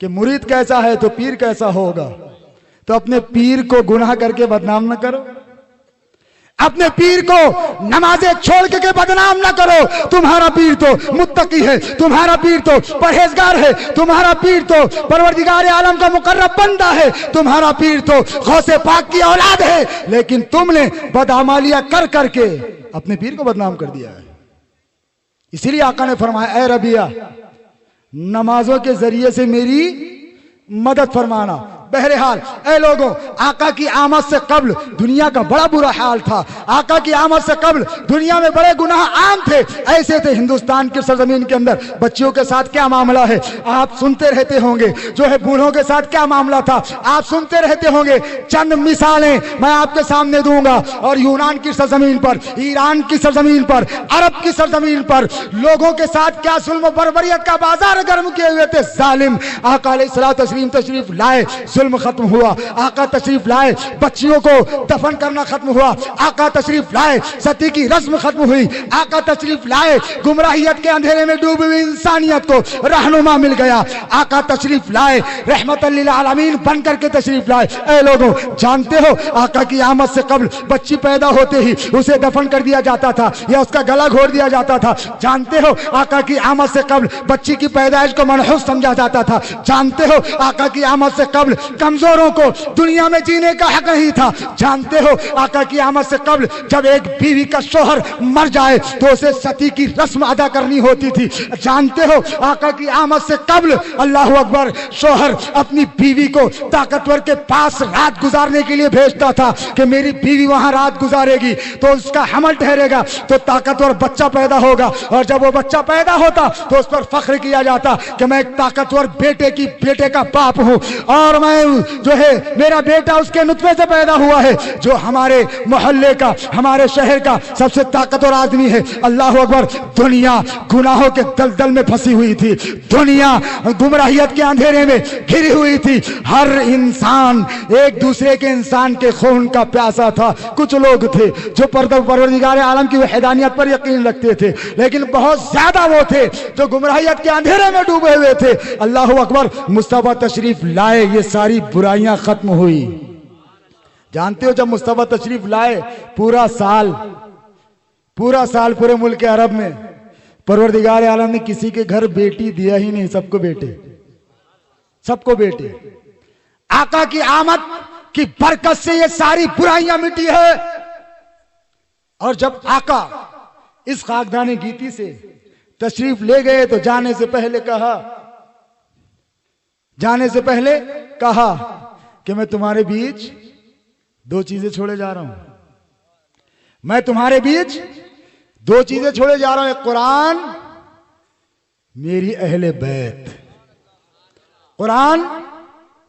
کہ مرید کیسا ہے تو پیر کیسا ہوگا. تو اپنے پیر کو گناہ کر کے بدنام نہ کرو, اپنے پیر کو نمازیں چھوڑ کے بدنام نہ کرو. تمہارا پیر تو متقی ہے, تمہارا پیر تو پرہیزگار ہے, تمہارا پیر تو پروردگار عالم کا مقرب بندہ ہے, تمہارا پیر تو غوث پاک کی اولاد ہے, لیکن تم نے بدعمالیاں کر کر کے اپنے پیر کو بدنام کر دیا ہے. اسی لیے آقا نے فرمایا اے ربیہ نمازوں کے ذریعے سے میری مدد فرمانا. بہرحال اے لوگوں, آقا کی آمد سے قبل دنیا کا بڑا برا حال تھا, آقا کی آمد سے قبل دنیا میں بڑے گناہ عام تھے. ایسے تھے ہندوستان کی سرزمین کے اندر بچیوں کے ساتھ کیا معاملہ ہے آپ سنتے رہتے ہوں گے, جو ہے بوڑھوں کے ساتھ کیا معاملہ تھا آپ سنتے رہتے ہوں گے. چند مثالیں میں آپ کے سامنے دوں گا. اور یونان کی سرزمین پر, ایران کی سرزمین پر, عرب کی سرزمین پر لوگوں کے ساتھ کیا ظلم و بربریت کا بازار گرم کیے ہوئے تھے ظالم. آقا علیہ السلام تشریف لائے, ظلم ختم ہوا. آقا تشریف لائے, بچیوں کو دفن کرنا ختم ہوا. آقا تشریف لائے, ستی کی رسم ختم ہوئی. آقا تشریف لائے, گمراہیت کے اندھیرے میں ڈوبی ہوئی انسانیت کو رہنما مل گیا. آقا تشریف لائے, رحمت للعالمین بن کر کے تشریف لائے. اے لوگوں جانتے ہو آقا کی آمد سے قبل بچی پیدا ہوتے ہی اسے دفن کر دیا جاتا تھا یا اس کا گلا گھوڑ دیا جاتا تھا. جانتے ہو آقا کی آمد سے قبل بچی کی پیدائش کو منحوس سمجھا جاتا تھا. جانتے ہو آقا کی آمد سے قبل کمزوروں کو دنیا میں جینے کا حق نہیں تھا. جانتے ہو آقا کی آمد سے قبل جب ایک بیوی کا شوہر مر جائے تو اسے ستی کی رسم ادا کرنی ہوتی تھی. جانتے ہو آقا کی آمد سے قبل اللہ اکبر شوہر اپنی بیوی کو طاقتور کے پاس رات گزارنے کے لیے بھیجتا تھا کہ میری بیوی وہاں رات گزارے گی تو اس کا حمل ٹھہرے گا تو طاقتور بچہ پیدا ہوگا, اور جب وہ بچہ پیدا ہوتا تو اس پر فخر کیا جاتا کہ میں ایک طاقتور بیٹے کا باپ ہوں, اور میں جو ہے میرا بیٹا اس کے نطفے سے پیدا ہوا ہے جو ہمارے محلے کا, ہمارے شہر کا سب سے طاقتور آدمی ہے. اللہ اکبر. دنیا گناہوں کے دلدل میں پھنسی ہوئی تھی, دنیا گمراہیت کے اندھیرے میں گھری ہوئی تھی. ہر انسان ایک دوسرے کے انسان کے خون کا پیاسا تھا. کچھ لوگ تھے جو پروردگار عالم کی وحدانیت پر یقین رکھتے تھے, لیکن بہت زیادہ وہ تھے جو گمراہیت کے اندھیرے میں ڈوبے ہوئے تھے. اللہ اکبر. مصطفیٰ تشریف لائے, یہ ساری برائیاں ختم ہوئی. جانتے ہو جب مصطفیٰ تشریف لائے پورا سال پورے ملک عرب میں پروردگار عالم نے کسی کے گھر بیٹی دیا ہی نہیں, سب کو بیٹے. آقا کی آمد کی برکت سے یہ ساری برائیاں مٹی ہے. اور جب آقا اس خاکدان گیتی سے تشریف لے گئے تو جانے سے پہلے کہا کہ میں تمہارے بیچ 2 چیزیں چھوڑے جا رہا ہوں. میں تمہارے بیچ 2 چیزیں چھوڑے جا رہا ہوں. ایک قرآن, میری اہل بیت. قرآن,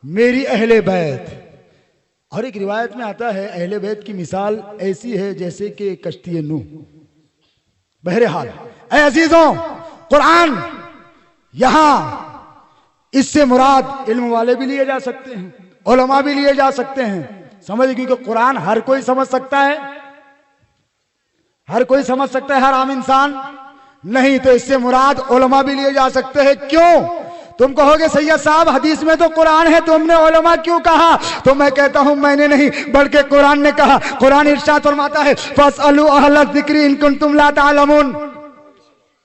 میری اہل بیت. اور ایک روایت میں آتا ہے اہل بیت کی مثال ایسی ہے جیسے کہ کشتی نوح. بہرحال اے عزیزوں, قرآن یہاں اس سے مراد علم والے بھی لیے جا سکتے ہیں, علماء بھی لیے جا سکتے ہیں. سمجھ, کیونکہ قرآن ہر کوئی سمجھ سکتا ہے, ہر عام انسان نہیں تو اس سے مراد علماء بھی لیے جا سکتے ہیں. کیوں؟ تم کہو گے سید صاحب حدیث میں تو قرآن ہے, تم نے علماء کیوں کہا؟ تو میں کہتا ہوں میں نے نہیں بلکہ قرآن نے کہا. قرآن ارشاد فرماتا ہے فاسألوا اہل الذکر ان کنتم لا تعلمون,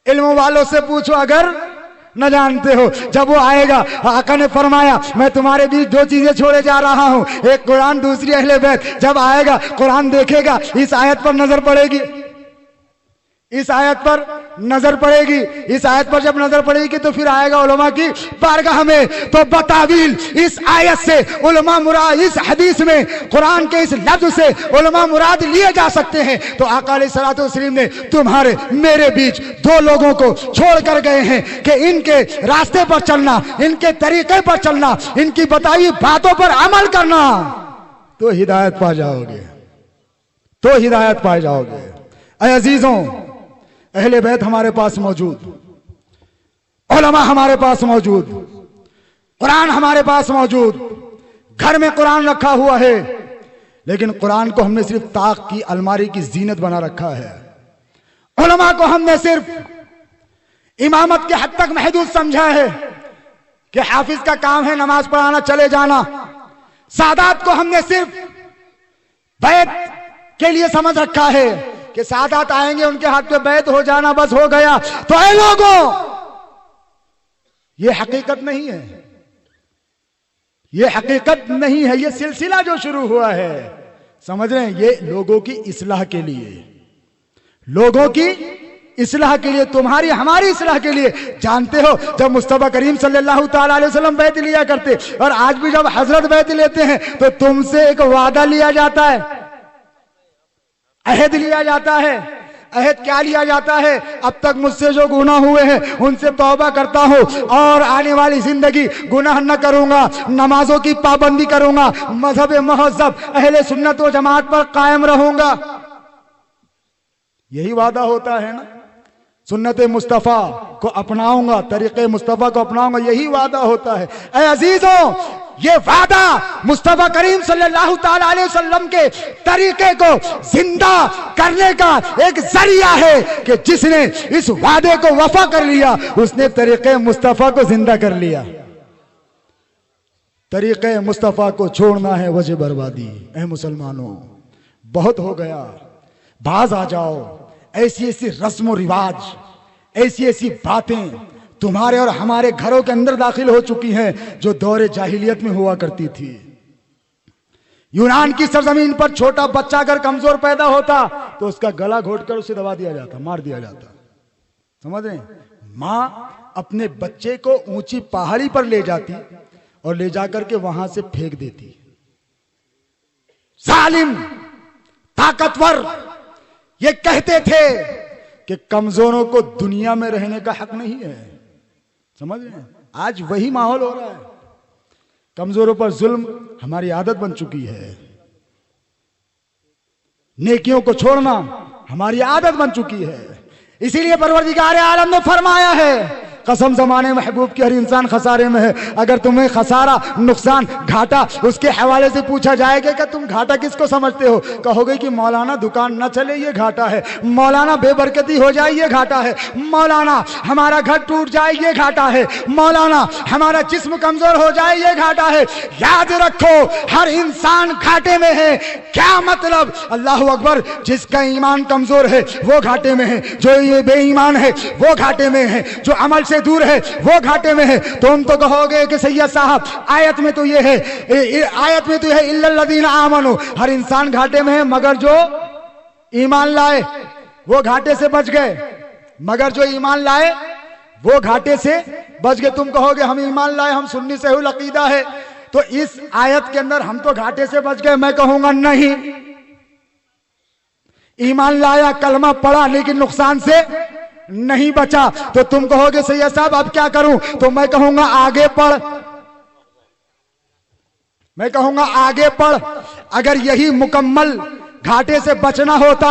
علم والوں سے پوچھو اگر نہ جانتے ہو. جب وہ آئے گا آقا نے فرمایا میں تمہارے بیچ دو چیزیں چھوڑے جا رہا ہوں, ایک قرآن دوسری اہل بیت. جب آئے گا قرآن دیکھے گا, اس آیت پر نظر پڑے گی, اس آیت پر نظر پڑے گی, اس آیت پر جب نظر پڑے گی تو پھر آئے گا علماء کی بارگاہ میں. تو بتاویل اس آیت سے علماء مراد, اس حدیث میں قرآن کے اس لفظ سے علماء مراد لیے جا سکتے ہیں. تو آقا علیہ الصلوۃ والتسلیم نے تمہارے میرے بیچ دو لوگوں کو چھوڑ کر گئے ہیں کہ ان کے راستے پر چلنا, ان کے طریقے پر چلنا, ان کی بتائی باتوں پر عمل کرنا تو ہدایت پا جاؤ گے, تو ہدایت پا جاؤ گے. اے عزیزوں, اہل بیت ہمارے پاس موجود, علماء ہمارے پاس موجود, قرآن ہمارے پاس موجود, گھر میں قرآن رکھا ہوا ہے, لیکن قرآن کو ہم نے صرف طاق کی الماری کی زینت بنا رکھا ہے. علماء کو ہم نے صرف امامت کے حد تک محدود سمجھا ہے کہ حافظ کا کام ہے نماز پڑھانا چلے جانا. سادات کو ہم نے صرف بیت کے لیے سمجھ رکھا ہے کہ سادات آئیں گے ان کے ہاتھ پہ بیعت ہو جانا بس ہو گیا. تو اے لوگوں, یہ حقیقت نہیں ہے, یہ حقیقت نہیں ہے. یہ سلسلہ جو شروع ہوا ہے سمجھ رہے ہیں, یہ لوگوں کی اصلاح کے لیے, لوگوں کی اصلاح کے لیے, تمہاری ہماری اصلاح کے لیے. جانتے ہو جب مصطفیٰ کریم صلی اللہ تعالی علیہ وسلم بیعت لیا کرتے, اور آج بھی جب حضرت بیعت لیتے ہیں تو تم سے ایک وعدہ لیا جاتا ہے, عہد لیا جاتا ہے. عہد کیا لیا جاتا ہے؟ اب تک مجھ سے جو گناہ ہوئے ہیں ان سے توبہ کرتا ہوں اور آنے والی زندگی گناہ نہ کروں گا, نمازوں کی پابندی کروں گا, مذہب مہذب اہل سنت و جماعت پر قائم رہوں گا. یہی وعدہ ہوتا ہے نا, سنت مصطفیٰ کو اپناؤں گا, طریقے مصطفیٰ کو اپناؤں گا, یہی وعدہ ہوتا ہے. اے عزیزوں, یہ وعدہ مصطفیٰ کریم صلی اللہ تعالی علیہ وسلم کے طریقے کو زندہ کرنے کا ایک ذریعہ ہے کہ جس نے اس وعدے کو وفا کر لیا اس نے طریقے مصطفیٰ کو زندہ کر لیا. طریقے مصطفیٰ کو چھوڑنا ہے وجہ بربادی. اے مسلمانوں, بہت ہو گیا, باز آ جاؤ. ایسی ایسی رسم و رواج, ایسی ایسی باتیں تمہارے اور ہمارے گھروں کے اندر داخل ہو چکی ہیں جو دور جاہلیت میں ہوا کرتی تھی. یونان کی سرزمین پر چھوٹا بچہ اگر کمزور پیدا ہوتا تو اس کا گلا گھونٹ کر اسے دبا دیا جاتا, مار دیا جاتا. سمجھ رہے ہیں, ماں اپنے بچے کو اونچی پہاڑی پر لے جاتی اور لے جا کر کے وہاں سے پھینک دیتی. ظالم, طاقتور یہ کہتے تھے کہ کمزوروں کو دنیا میں رہنے کا حق نہیں ہے. سمجھ رہے ہیں, آج وہی ماحول ہو رہا ہے. کمزوروں پر ظلم ہماری عادت بن چکی ہے, نیکیوں کو چھوڑنا ہماری عادت بن چکی ہے. اسی لیے پروردگار عالم نے فرمایا ہے قسم زمانے محبوب کی ہر انسان خسارے میں ہے. اگر تمہیں خسارہ, نقصان, گھاٹا اس کے حوالے سے پوچھا جائے گا کہ تم گھاٹا کس کو سمجھتے ہو, کہو گے کہ مولانا دکان نہ چلے یہ گھاٹا ہے, مولانا بے برکتی ہو جائے یہ گھاٹا ہے, مولانا ہمارا گھر ٹوٹ جائے یہ گھاٹا ہے, مولانا ہمارا جسم کمزور ہو جائے یہ گھاٹا ہے. یاد رکھو ہر انسان گھاٹے میں ہے. کیا مطلب؟ اللہ اکبر, جس کا ایمان کمزور ہے وہ گھاٹے میں ہے, جو یہ بے ایمان ہے وہ گھاٹے میں ہے, جو عمل سے دور ہے وہ گھاٹے میں ہے. تم تو کہو گے کہ سید صاحب آیت میں تو یہ ہے, آیت میں تو یہ ہے الا الذین آمنوا, ہر انسان گھاٹے میں ہے مگر جو ایمان لائے وہ گھاٹے سے بچ گئے, مگر جو ایمان لائے وہ گھاٹے سے بچ گئے. تم کہو گے ہم ایمان لائے, ہم سنی صحیح العقیدہ ہے, تو اس آیت کے اندر ہم تو گھاٹے سے بچ گئے. میں کہوں گا نہیں, ایمان لایا, کلمہ پڑھا, لیکن نقصان سے نہیں بچا. تو تم کہو گے سید صاحب اب کیا کروں, تو میں کہوں گا آگے پڑھ, میں کہوں گا آگے پڑھ. اگر یہی مکمل گھاٹے سے بچنا ہوتا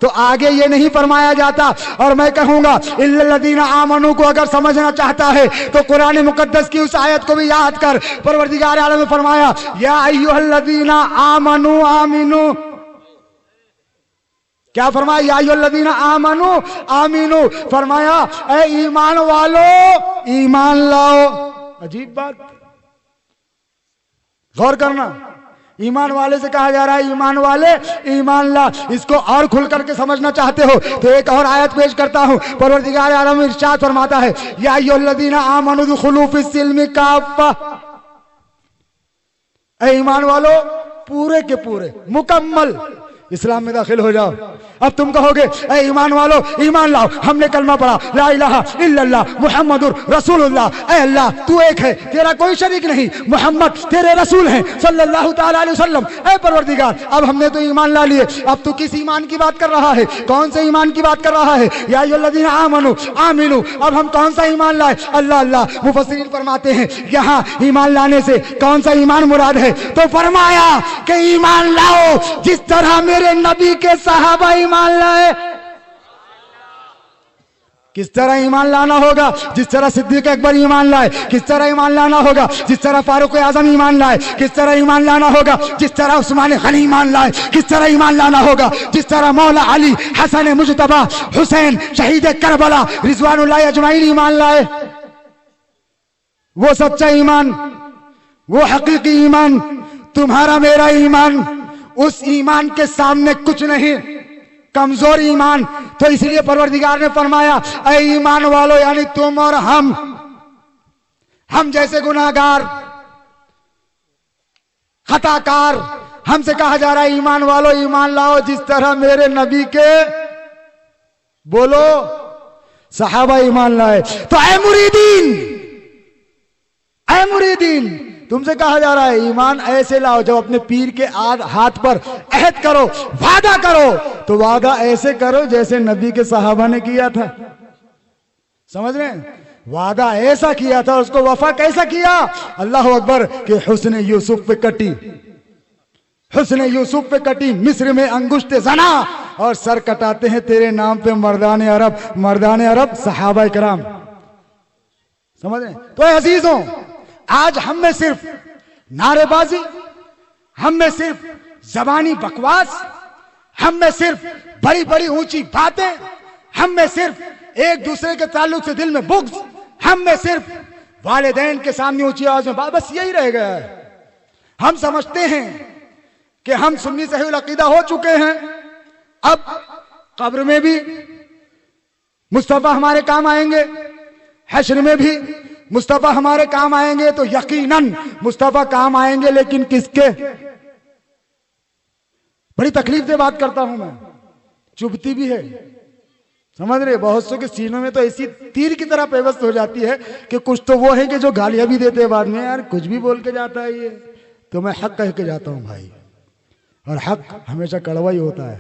تو آگے یہ نہیں فرمایا جاتا. اور میں کہوں گا الا الذین آمنوا کو اگر سمجھنا چاہتا ہے تو قرآن مقدس کی اس آیت کو بھی یاد کر. پروردگار عالم نے فرمایا یا ایھا الذین آمنوا آمنوا, کیا فرمایا؟ یا ایھا آمنو آمینو، فرمایا اے ایمان والو ایمان لاؤ. عجیب بات، غور کرنا. ایمان والے سے کہا جا رہا ہے ایمان والے ایمان لا. اس کو اور کھل کر کے سمجھنا چاہتے ہو تو ایک اور آیت پیش کرتا ہوں. پروردگار عالم ارشاد فرماتا ہے یا ایھا الذین آمنوا ادخلوا فی السلم کافہ، اے ایمان والو پورے کے پورے مکمل اسلام میں داخل ہو جاؤ. اب تم کہو گے اے ایمان والو ایمان لاؤ، ہم نے کلمہ پڑھا لا الہ الا اللہ محمد رسول اللہ. اے اللہ تو ایک ہے، تیرا کوئی شریک نہیں، محمد تیرے رسول ہیں صلی اللہ تعالی علیہ وسلم. اے پروردگار اب ہم نے تو ایمان لا لیے، اب تو کس ایمان کی بات کر رہا ہے؟ کون سے ایمان کی بات کر رہا ہے؟ یا ایھا الذین آمنوا آمنوا، اب ہم کون سا ایمان لائے؟ اللہ اللہ. مفسرین فرماتے ہیں یہاں ایمان لانے سے کون سا ایمان مراد ہے؟ تو فرمایا کہ ایمان لاؤ جس طرح میرے نبی کے صحابہ ایمان لائے. کس طرح ایمان لانا ہوگا؟ جس طرح صدیق اکبر ایمان لائے. کس طرح ایمان لانا ہوگا؟ جس طرح فاروق اعظم ایمان لائے. کس طرح ایمان لانا ہوگا؟ جس طرح عثمان غنی ایمان لائے. کس طرح ایمان لانا ہوگا؟ جس طرح مولا علی حسن مجتبی حسین شہید کربلا رضوان اللہ اجمعین ایمان لائے. وہ سچا ایمان، وہ حقیقی ایمان، تمہارا میرا ایمان اس ایمان کے سامنے کچھ نہیں، کمزور ایمان. تو اس لیے پروردگار نے فرمایا اے ایمان والو، یعنی تم اور ہم جیسے گناہگار خطا کار، ہم سے کہا جا رہا ہے ایمان والو ایمان لاؤ جس طرح میرے نبی کے بولو صحابہ ایمان لائے. تو اے مریدین تم سے کہا جا رہا ہے ایمان ایسے لاؤ. جب اپنے پیر کے ہاتھ پر عہد کرو، وعدہ کرو، تو وعدہ ایسے کرو جیسے نبی کے صحابہ نے کیا تھا. سمجھ رہے ہیں؟ وعدہ ایسا کیا تھا، اس کو وفا کیسا کیا؟ اللہ اکبر. کہ حسن یوسف پہ کٹی مصر میں انگشت زنا، اور سر کٹاتے ہیں تیرے نام پہ مردان عرب صحابہ کرام. سمجھ رہے ہیں؟ تو اے عزیزوں، آج ہم میں صرف نعرے بازی، ہم میں صرف زبانی بکواس، ہم میں صرف بڑی بڑی اونچی باتیں، ہم میں صرف ایک دوسرے کے تعلق سے دل میں بغض، ہم میں صرف والدین کے سامنے اونچی آواز میں بس یہی رہ گیا ہے. ہم سمجھتے ہیں کہ ہم سنی صحیح العقیدہ ہو چکے ہیں، اب قبر میں بھی مصطفیٰ ہمارے کام آئیں گے، حشر میں بھی مصطفیٰ ہمارے کام آئیں گے. تو یقیناً مصطفیٰ کام آئیں گے، لیکن کس کے؟ بڑی تکلیف سے بات کرتا ہوں میں، چبھتی بھی ہے. سمجھ رہے؟ بہت سو کے سینوں میں تو ایسی تیر کی طرح پیوست ہو جاتی ہے کہ کچھ تو وہ ہیں کہ جو گالیاں بھی دیتے ہیں بعد میں، یار کچھ بھی بول کے جاتا ہے یہ. تو میں حق کہہ کے جاتا ہوں بھائی، اور حق ہمیشہ کڑوا ہی ہوتا ہے.